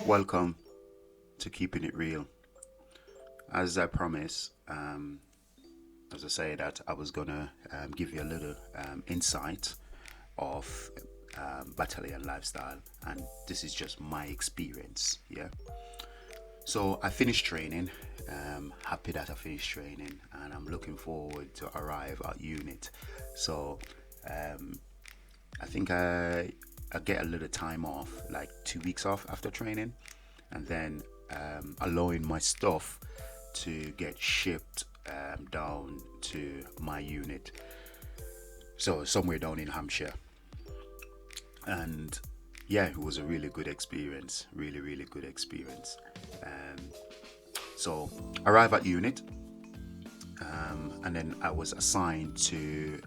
Welcome to Keeping It Real. As I promised, as I say that I was gonna give you a little insight of battalion lifestyle, and this is just my experience. Yeah. So I finished training. Happy that I finished training, and I'm looking forward to arrive at unit. So um, I think I get a little time off, like 2 weeks off after training, and then allowing my stuff to get shipped down to my unit. So somewhere down in Hampshire, and yeah, it was a really good experience. Really, really good experience. Um, so arrive at unit, and then I was assigned to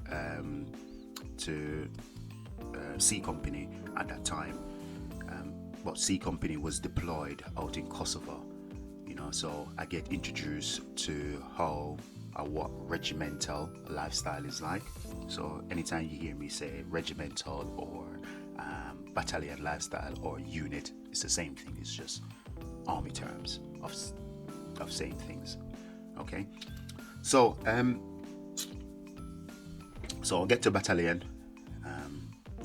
C Company at that time. But C Company was deployed out in Kosovo, so I get introduced to how what regimental lifestyle is like. So anytime you hear me say regimental or battalion lifestyle or unit, it's the same thing. It's just army terms of same things. Okay, so so I'll get to battalion.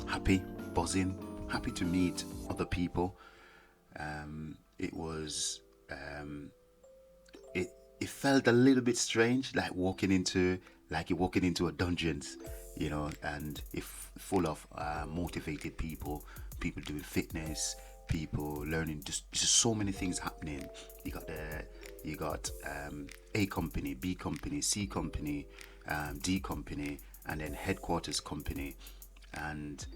Happy, buzzing, happy to meet other people. It was it felt a little bit strange, like you're walking into a dungeons, and if full of motivated people doing fitness, people learning, just so many things happening. You got A Company, B Company, C Company, D Company, and then headquarters company, and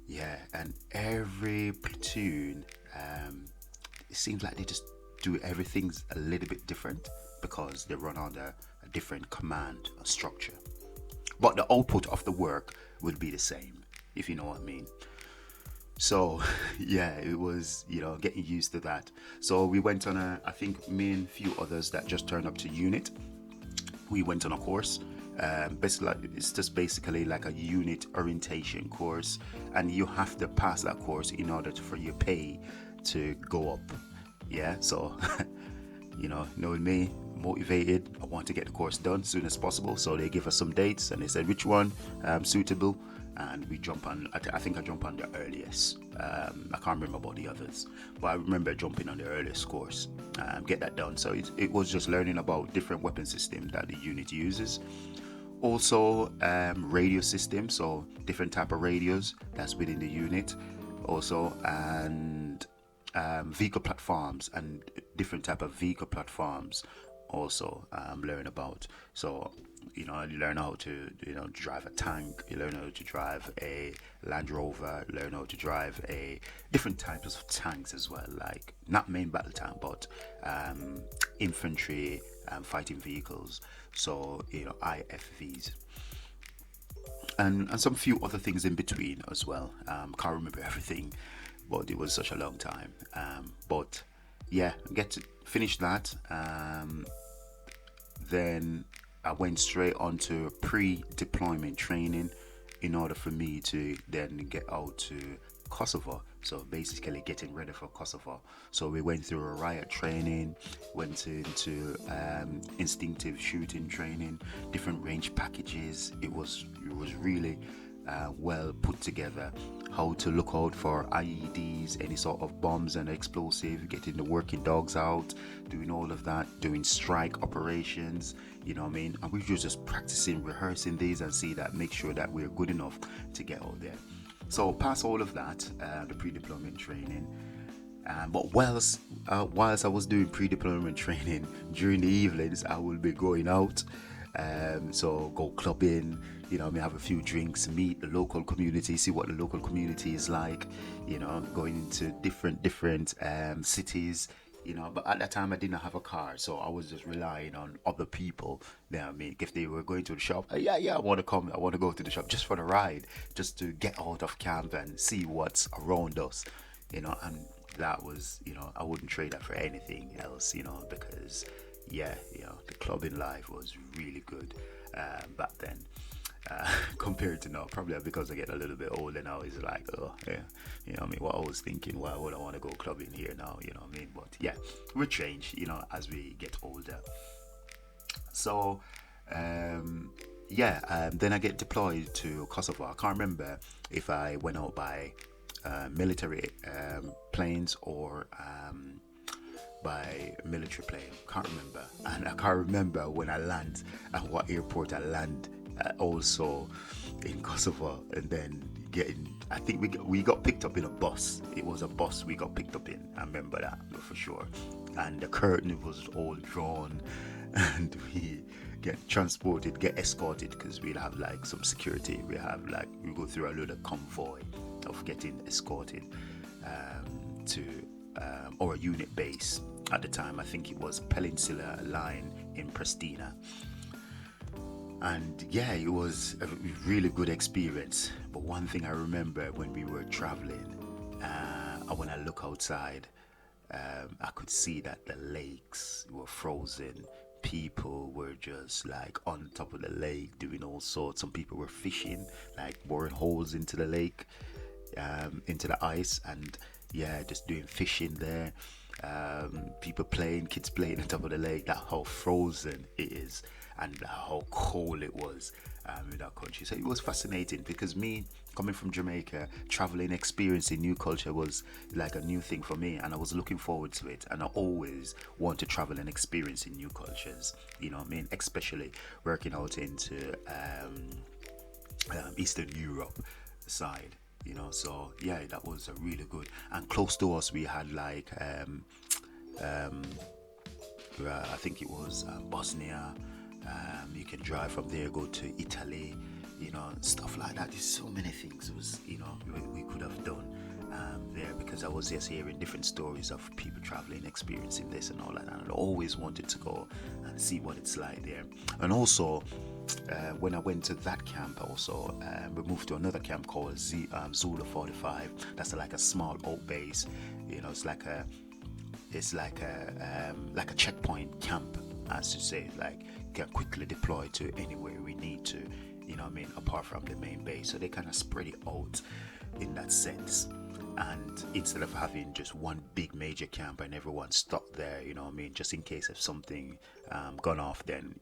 yeah, and every platoon, it seems like they just do everything's a little bit different because they run under a different command structure, but the output of the work will be the same, if you know what I mean. So yeah, it was, getting used to that. So we went on I think me and a few others that just turned up to unit, we went on a course. Basically, it's just basically like a unit orientation course, and you have to pass that course in order for your pay to go up. Yeah, so knowing me, motivated, I want to get the course done as soon as possible. So they give us some dates, and they said which one suitable, and we jump on. I think I jump on the earliest. I can't remember about the others, but I remember jumping on the earliest course. Get that done. So it was just learning about different weapon systems that the unit uses. Also, radio systems, so different type of radios that's within the unit. Also, and vehicle platforms and different type of vehicle platforms. Also, learn about. So you learn how to drive a tank. You learn how to drive a Land Rover. Learn how to drive a different types of tanks as well, like not main battle tank, but infantry fighting vehicles. So IFVs, and some few other things in between as well. Can't remember everything, but it was such a long time. But yeah, get to finish that. Then I went straight on to pre-deployment training in order for me to then get out to Kosovo. So basically getting ready for Kosovo. So we went through a riot training, went into instinctive shooting training, different range packages. It was really well put together. How to look out for IEDs, any sort of bombs and explosive, getting the working dogs out, doing all of that, doing strike operations, you know what I mean? And we were just practicing, rehearsing these and see that, make sure that we're good enough to get out there. So past all of that, the pre-deployment training. But whilst I was doing pre-deployment training, during the evenings I will be going out. So go clubbing, have a few drinks, meet the local community, see what the local community is like, going into different cities, but at that time I didn't have a car, so I was just relying on other people. I mean, if they were going to the shop, yeah, I want to go to the shop just for the ride, just to get out of camp and see what's around us, and that was, I wouldn't trade that for anything else, because yeah, the clubbing life was really good back then. compared to now. Probably because I get a little bit older now. It's like, oh yeah, you know what I mean. What I was thinking, why would I want to go clubbing here now? You know what I mean. But yeah, we change, as we get older. So, then I get deployed to Kosovo. I can't remember if I went out by military planes or by military plane. Can't remember, and I can't remember when I land and what airport I land. Also in Kosovo, and then getting. I think we got picked up in a bus. It was a bus we got picked up in. I remember that for sure. And the curtain was all drawn, and we get transported, get escorted because we'll have like some security. We go through a little convoy of getting escorted to our unit base. At the time, I think it was Peninsula Line in Pristina. And yeah, it was a really good experience. But one thing I remember when we were traveling, when I look outside, I could see that the lakes were frozen. People were just like on top of the lake doing all sorts. Some people were fishing, like boring holes into the lake, into the ice, and yeah, just doing fishing there. People playing, kids playing on top of the lake. That's how frozen it is, and how cold it was in that country. So it was fascinating because me coming from Jamaica, traveling, experiencing new culture was like a new thing for me, and I was looking forward to it. And I always want to travel and experience in new cultures. You know what I mean? Especially working out into Eastern Europe side. So yeah, that was a really good. And close to us, we had like I think it was Bosnia. You can drive from there, go to Italy, stuff like that. There's so many things we could have done there, because I was just hearing different stories of people traveling, experiencing this and all that, and I always wanted to go and see what it's like there. And also, when I went to that camp, also we moved to another camp called Zulu 45. That's like a small old base. It's like a checkpoint camp, as you say, like can quickly deploy to anywhere we need to, apart from the main base. So they kind of spread it out in that sense. And instead of having just one big major camp and everyone stuck there, just in case if something gone off, then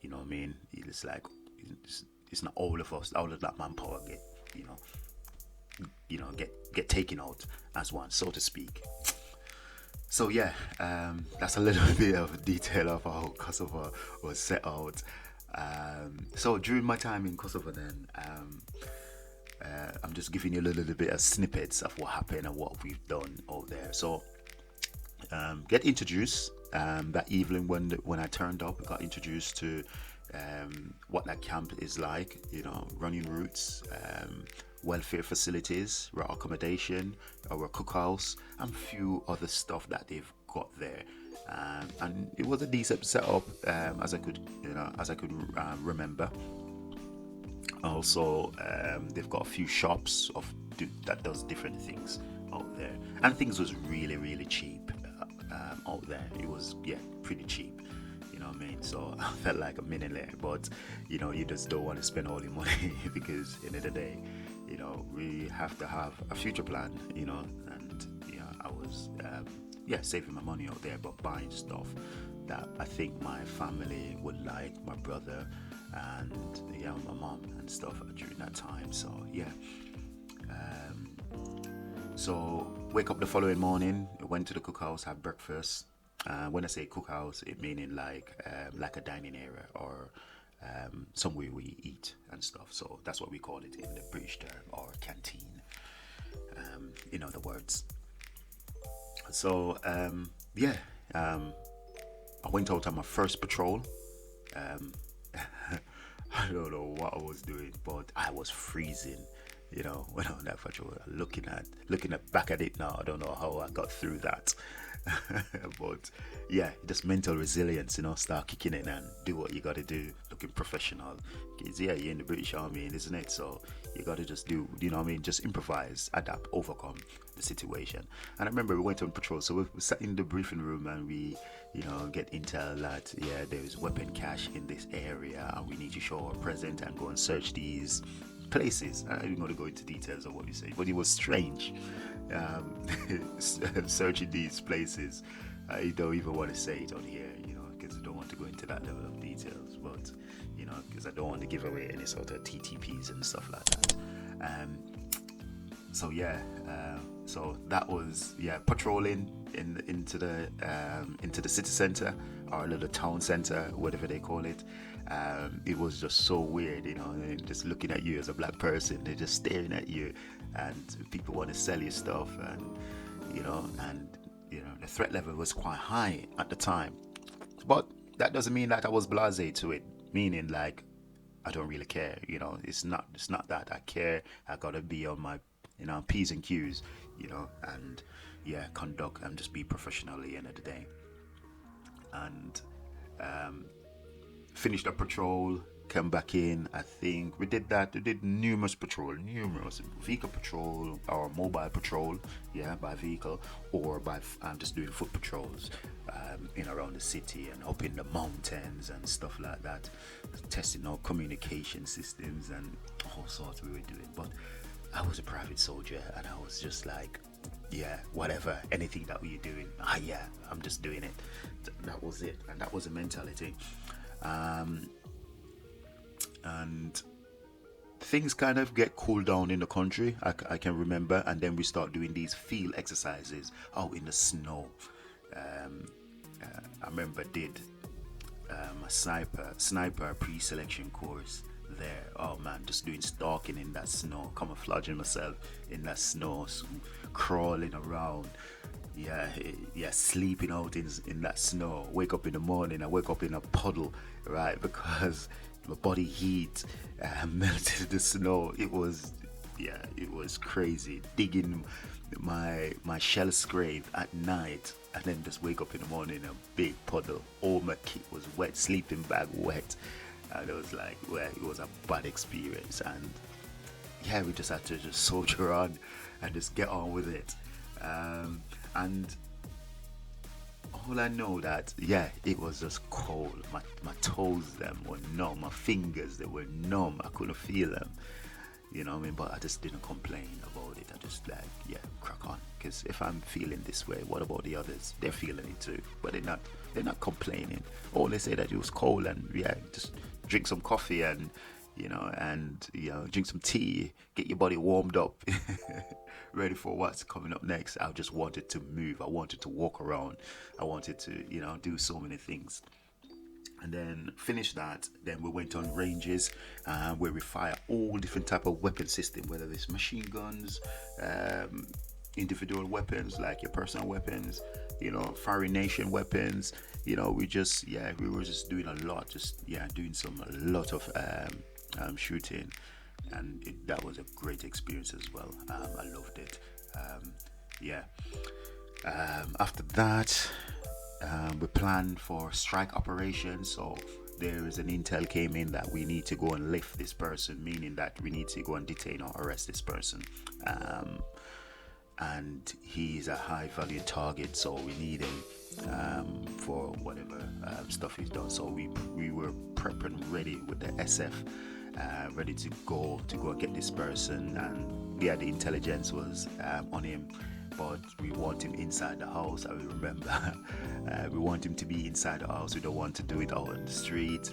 it's like it's not all of us, all of that manpower get taken out as one, so to speak. So yeah, that's a little bit of detail of how Kosovo was set out. So during my time in Kosovo, then I'm just giving you a little bit of snippets of what happened and what we've done out there. So get introduced that evening when I turned up. I got introduced to what that camp is like. Running routes. Welfare facilities, our accommodation, our cookhouse, and a few other stuff that they've got there. And it was a decent setup, as I could remember. Also, they've got a few shops that does different things out there, and things was really, really cheap out there. It was pretty cheap. You know what I mean? So I felt like a millionaire, but you just don't want to spend all your money because at the end of the day, we have to have a future plan, and I was saving my money out there, but buying stuff that I think my family would like, my brother and my mom and stuff during that time. So so wake up the following morning, went to the cookhouse, had breakfast. When I say cookhouse, it meaning like a dining area or somewhere we eat and stuff. So that's what we call it in the British term, or canteen, in other words. So I went out on my first patrol. I don't know what I was doing, but I was freezing. When on that patrol, looking back at it now, I don't know how I got through that. But just mental resilience, start kicking in and do what you got to do, looking professional. Because you're in the British Army, isn't it? So you got to just do, just improvise, adapt, overcome the situation. And I remember we went on patrol, so we sat in the briefing room and we get intel that yeah, there's weapon cache in this area, and we need to show our presence and go and search these places. I don't want to go into details of what you say, but it was strange, searching these places. I don't even want to say it on here, because I don't want to go into that level of details, but because I don't want to give away any sort of TTPs and stuff like that. So yeah, so that was patrolling into the city center, or little town center, whatever they call it. It was just so weird, just looking at you as a black person. They're just staring at you, and people want to sell you stuff, and the threat level was quite high at the time. But that doesn't mean that I was blasé to it, meaning like I don't really care. It's not that I care. I gotta be on my P's and Q's, and conduct and just be professional at the end of the day. And finished the patrol, came back in. I think we did numerous vehicle patrol or mobile patrol, by vehicle, or by just doing foot patrols in around the city and up in the mountains and stuff like that, testing our communication systems and all sorts we were doing. But I was a private soldier, and I was just like, whatever, anything that we were doing, I'm just doing it. That was it, and that was the mentality. And things kind of get cooled down in the country, I can remember, and then we start doing these field exercises out in the snow. I remember did a sniper pre-selection course there. Oh man, just doing stalking in that snow, camouflaging myself in that snow, crawling around, sleeping out in that snow. Wake up in the morning, I wake up in a puddle, right, because my body heat melted the snow. It was crazy. Digging my shell scrape at night, and then just wake up in the morning in a big puddle. All my kit was wet, sleeping bag wet. And it was like, it was a bad experience, and we just had to just soldier on and just get on with it. And all I know that it was just cold. My toes them were numb, my fingers, they were numb. I couldn't feel them, but I just didn't complain about it. I just crack on, because if I'm feeling this way, what about the others? They're feeling it too, but they're not complaining. All they say that it was cold, and just drink some coffee and drink some tea, get your body warmed up, ready for what's coming up next. I just wanted to move. I wanted to walk around. I wanted to, do so many things. And then finish that. Then we went on ranges where we fire all different type of weapon system, whether it's machine guns, individual weapons like your personal weapons, foreign nation weapons. We were just doing a lot, doing a lot of shooting, and that was a great experience as well. I loved it. After that, we planned for strike operations. So there is an intel came in that we need to go and lift this person, meaning that we need to go and detain or arrest this person. And he's a high value target, so we need him for whatever stuff he's done. So we were prepping ready with the SF, ready to go and get this person. And the intelligence was on him, but we want him inside the house. I remember we want him to be inside the house. We don't want to do it out on the street,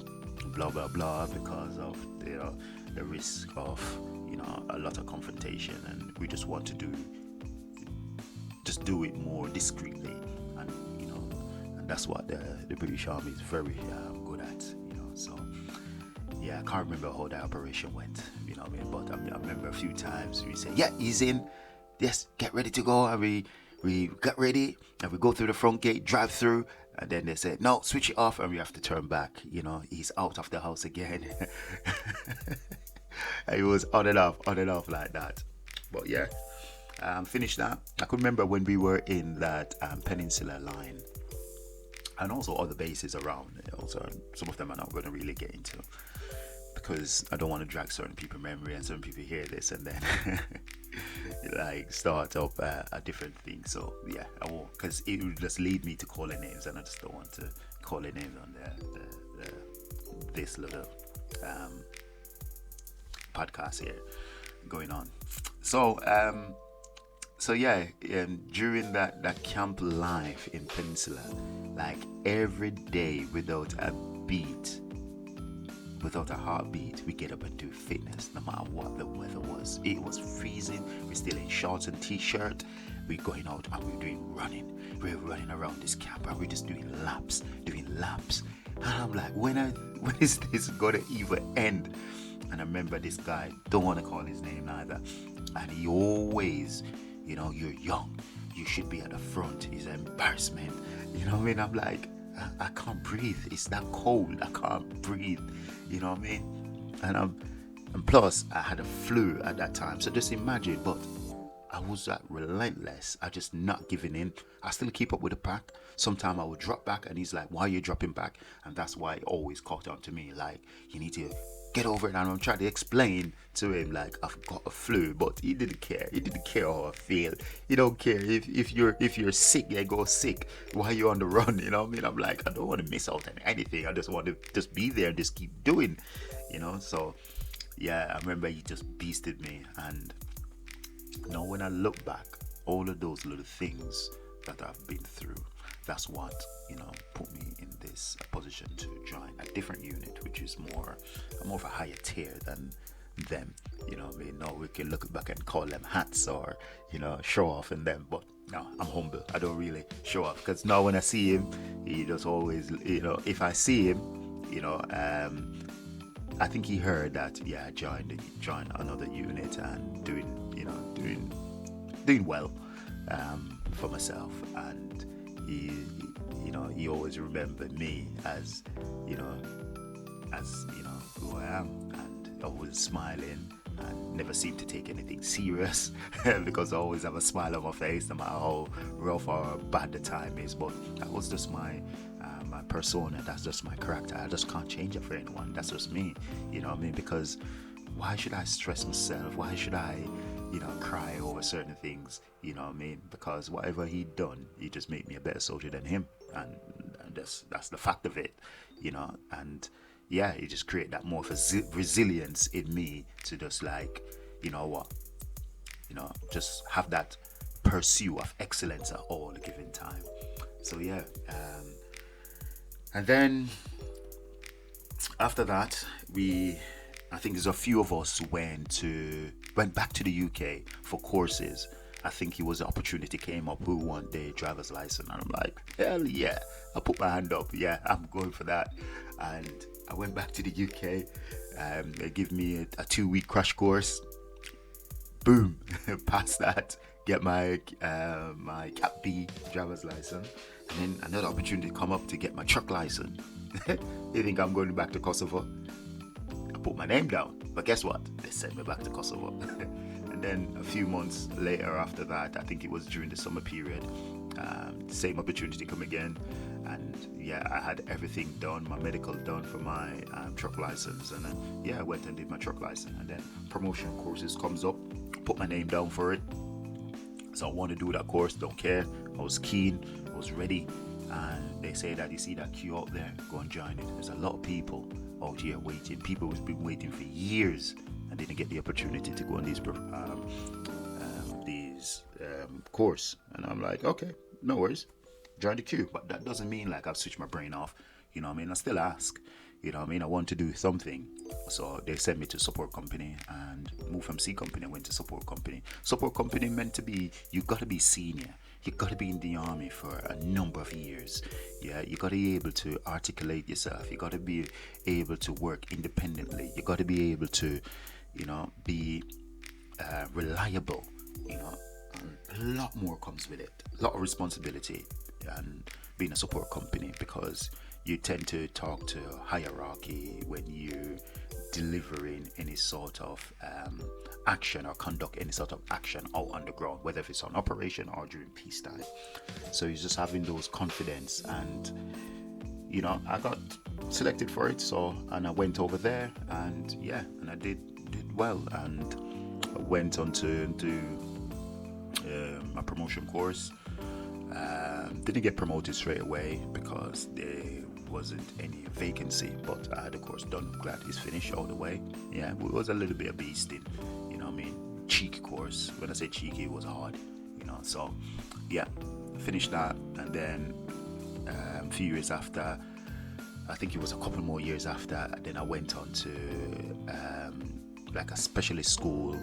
blah blah blah, because of the risk of a lot of confrontation, and we just want to do it more discreetly, and and that's what the British Army is very good at. So I can't remember how that operation went, but I remember a few times we said, he's in, yes, get ready to go, and we got ready, and we go through the front gate, drive through, and then they said, no, switch it off, and we have to turn back. He's out of the house again. It was on and off like that. But finished that. I could remember when we were in that Peninsula line, and also other bases around. Also, some of them I'm not going to really get into. because I don't want to drag certain people's memory and certain people hear this and then like start up a different thing. So yeah, I won't, because it would just lead me to calling names, and I just don't want to call names on this little podcast here going on. So yeah, during that camp life in Peninsula, like every day without a beat, without a heartbeat, we get up and do fitness no matter what the weather was. It was freezing, we're still in shorts and t-shirt, we're going out and we're doing running. We're running around this camp and we're just doing laps. And I'm like, when is this gonna even end? And I remember this guy, don't want to call his name either, and he always, you're young, you should be at the front. It's an embarrassment, you know what I mean? I'm like, I can't breathe. It's that cold. I can't breathe. You know what I mean? And plus I had a flu at that time. So just imagine. But I was relentless. I just not giving in. I still keep up with the pack. Sometimes I would drop back, and he's like, "Why are you dropping back?" And that's why it always caught on to me. Like, you need to get over it. And I'm trying to explain to him like I've got a flu, but he didn't care. He didn't care how I feel. He don't care if you're sick. Yeah, go sick. Why are you on the run? You know what I mean? I'm like, I don't want to miss out on anything. I just want to just be there and just keep doing. So yeah, I remember he just beasted me. And when I look back, all of those little things that I've been through, that's what put me in this position to join a different unit, which is more of a higher tier than them. No, we can look back and call them hats or show off in them, but no, I'm humble. I don't really show off, because now when I see him, he just always, if I see him, I think he heard that I joined another unit and doing well for myself, and he always remembered me as who I am, and always smiling and never seemed to take anything serious because I always have a smile on my face no matter how rough or bad the time is. But that was just my persona. That's just my character. I just can't change it for anyone. That's just me. You know what I mean? Because why should I stress myself? Why should I cry over certain things? You know what I mean? Because whatever he done, he just made me a better soldier than him, and that's the fact of it. And yeah, it just create that more resilience in me to just like, just have that pursuit of excellence at all given time. So yeah, and then after that, I think there's a few of us went back to the UK for courses. I think it was an opportunity came up who want their driver's license, and I'm like, hell yeah, I put my hand up, yeah, I'm going for that. And I went back to the UK. They give me a 2-week crash course. Boom, passed that, get my Cat B driver's license, and then another opportunity come up to get my truck license. They think I'm going back to Kosovo. I put my name down, but guess what? They sent me back to Kosovo. And then a few months later after that, I think it was during the summer period, same opportunity come again. And yeah, I had everything done, my medical done for my truck license. And then I went and did my truck license. And then promotion courses comes up, put my name down for it. So I want to do that course, don't care. I was keen, I was ready. And they say that you see that queue out there, go and join it. There's a lot of people out here waiting. People who've been waiting for years and didn't get the opportunity to go on these course. And I'm like, okay, no worries, join the queue. But that doesn't mean like I've switched my brain off. You know what I mean? I still ask. You know what I mean? I want to do something. So they sent me to support company, and moved from C company, I went to support company. Support company meant to be, you got to be senior. You got to be in the army for a number of years. Yeah, you got to be able to articulate yourself. You got to be able to work independently. You got to be able to, be reliable. And a lot more comes with it. A lot of responsibility and being a support company, because you tend to talk to hierarchy when you're delivering any sort of action or conduct any sort of action out on the ground, whether if it's on operation or during peacetime. So you're just having those confidence, and I got selected for it. So, and I went over there, and yeah, and I did well, and I went on to do my promotion course. Didn't get promoted straight away because there wasn't any vacancy, but I had of course done glad it's finished all the way. Yeah, it was a little bit of beasting, you know what I mean, cheeky course. When I say cheeky, it was hard, you know. So yeah, finished that, and then a few years after, I think it was a couple more years after, then I went on to like a specialist school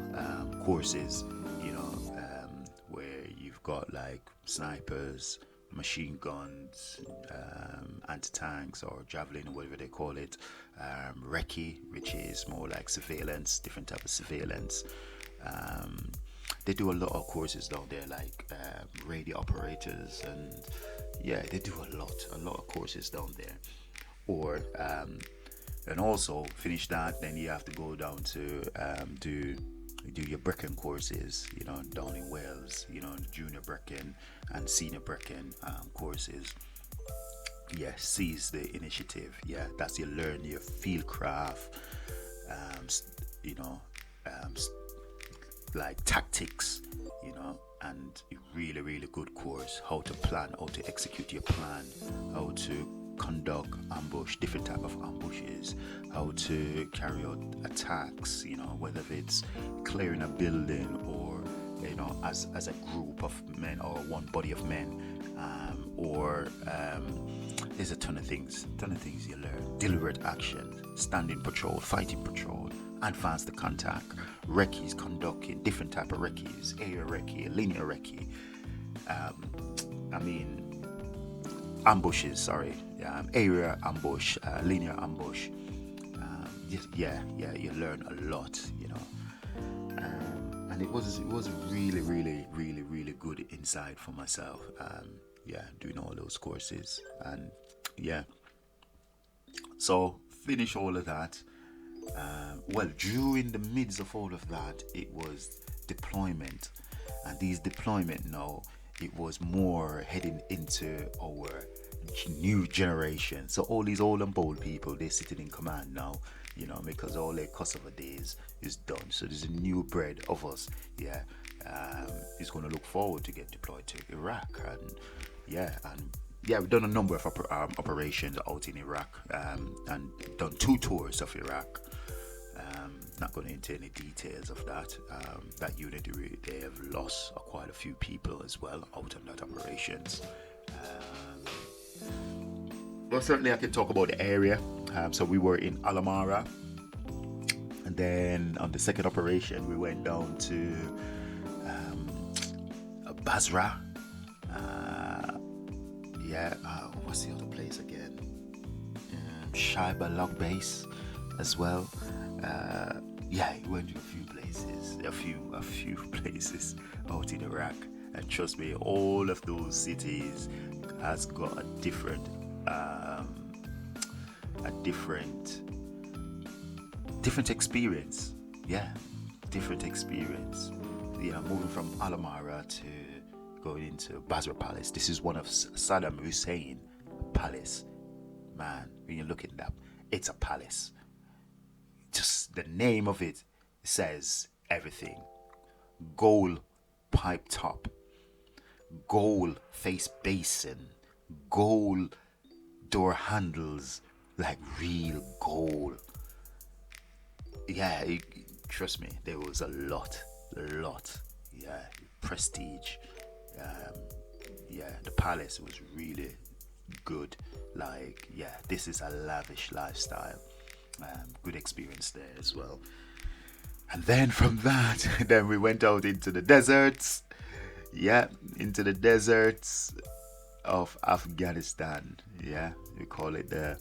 courses, you know, where you've got like snipers, machine guns, anti-tanks or javelin or whatever they call it, recce, which is more like surveillance, different type of surveillance. They do a lot of courses down there, like radio operators, and yeah, they do a lot of courses down there. Or and also finish that, then you have to go down to do your Brecken courses, you know, down in Wales, you know, junior Brecken and senior Brecken courses. Yeah, seize the initiative. Yeah, that's you learn your field craft, you know, like tactics, you know, and really, really good course. How to plan, how to execute your plan, how to conduct ambush, different type of ambushes, how to carry out attacks, you know, whether it's clearing a building or, you know, as a group of men or one body of men, or there's a ton of things you learn. Deliberate action, standing patrol, fighting patrol, advance the contact, recce's conducting, different type of recce's, area recce, linear recce, ambushes, area ambush, linear ambush. You learn a lot, you know, and it was really, really, really, really good insight for myself. Doing all those courses, and yeah, so finish all of that. Well, during the midst of all of that, it was deployment, and these deployment now, it was more heading into our new generation. So all these old and bold people, they're sitting in command now, you know, because all their Kosovo days is done. So there's a new breed of us, is going to look forward to get deployed to Iraq, and we've done a number of operations out in Iraq, and done 2 tours of Iraq. Not going into any details of that. That unit, they have lost quite a few people as well out on that operations. Well, certainly I can talk about the area. So we were in Alamara, and then on the second operation we went down to Basra. What's the other place again? Shaiba Log Base as well. We went to a few places out in Iraq, and trust me, all of those cities has got a different experience. Different experience. Moving from Alamara to going into Basra Palace. This is one of Saddam Hussein palace. Man, when you look at that, it's a palace. Just the name of it says everything. Gold pipe top, gold face basin, gold door handles, like real gold. Trust me, there was a lot. Prestige. The palace was really good. This is a lavish lifestyle. Good experience there as well. And then from that, then we went out into the deserts. Into the deserts of Afghanistan. We call it there.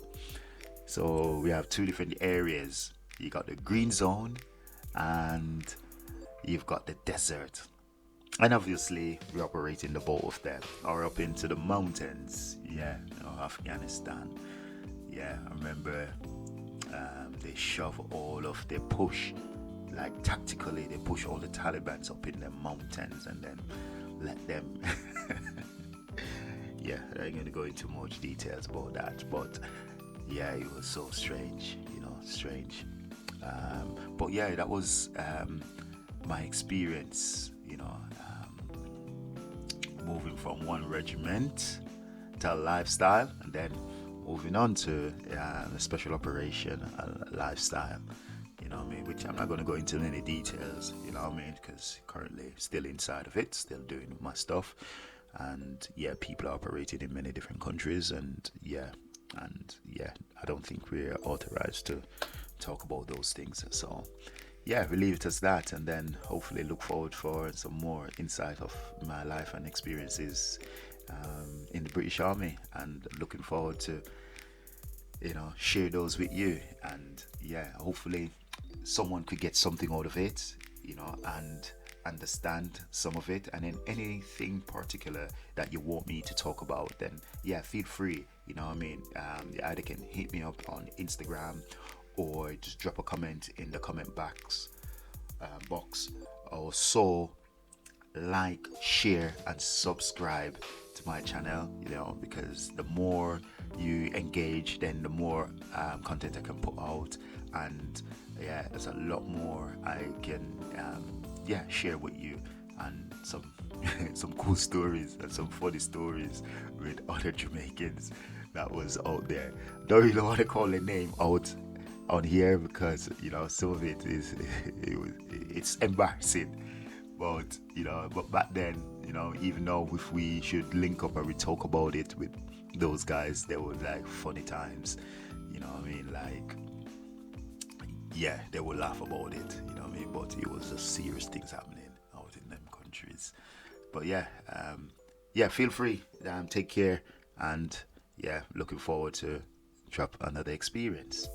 So we have 2 different areas. You got the green zone, and you've got the desert. And obviously we operate in the both of them, or up into the mountains, of Afghanistan. I remember they push, like tactically, they push all the Talibans up in the mountains and then let them. I ain't going to go into much details about that, but yeah, it was so strange, strange. But yeah, that was my experience, moving from one regiment to a lifestyle, and then moving on to a special operation, a lifestyle. Which I'm not going to go into many details, because currently still inside of it, still doing my stuff, and yeah, people are operating in many different countries, and I don't think we're authorized to talk about those things. So yeah, we leave it as that, and then hopefully look forward for some more insight of my life and experiences in the British Army, and looking forward to share those with you. And yeah, hopefully someone could get something out of it, and understand some of it. And then anything particular that you want me to talk about, then yeah, feel free. You either can hit me up on Instagram, or just drop a comment in the comment box. Also, like, share, and subscribe to my channel, because the more you engage, then the more content I can put out, and yeah, there's a lot more I can share with you, and some some cool stories and some funny stories with other Jamaicans that was out there. Don't really want to call a name out on here, because some of it is it's embarrassing, but back then, even though if we should link up and we talk about it with those guys, there were like funny times, like, yeah, they would laugh about it, but it was just serious things happening out in them countries. But yeah, feel free, take care, and yeah, looking forward to drop another experience.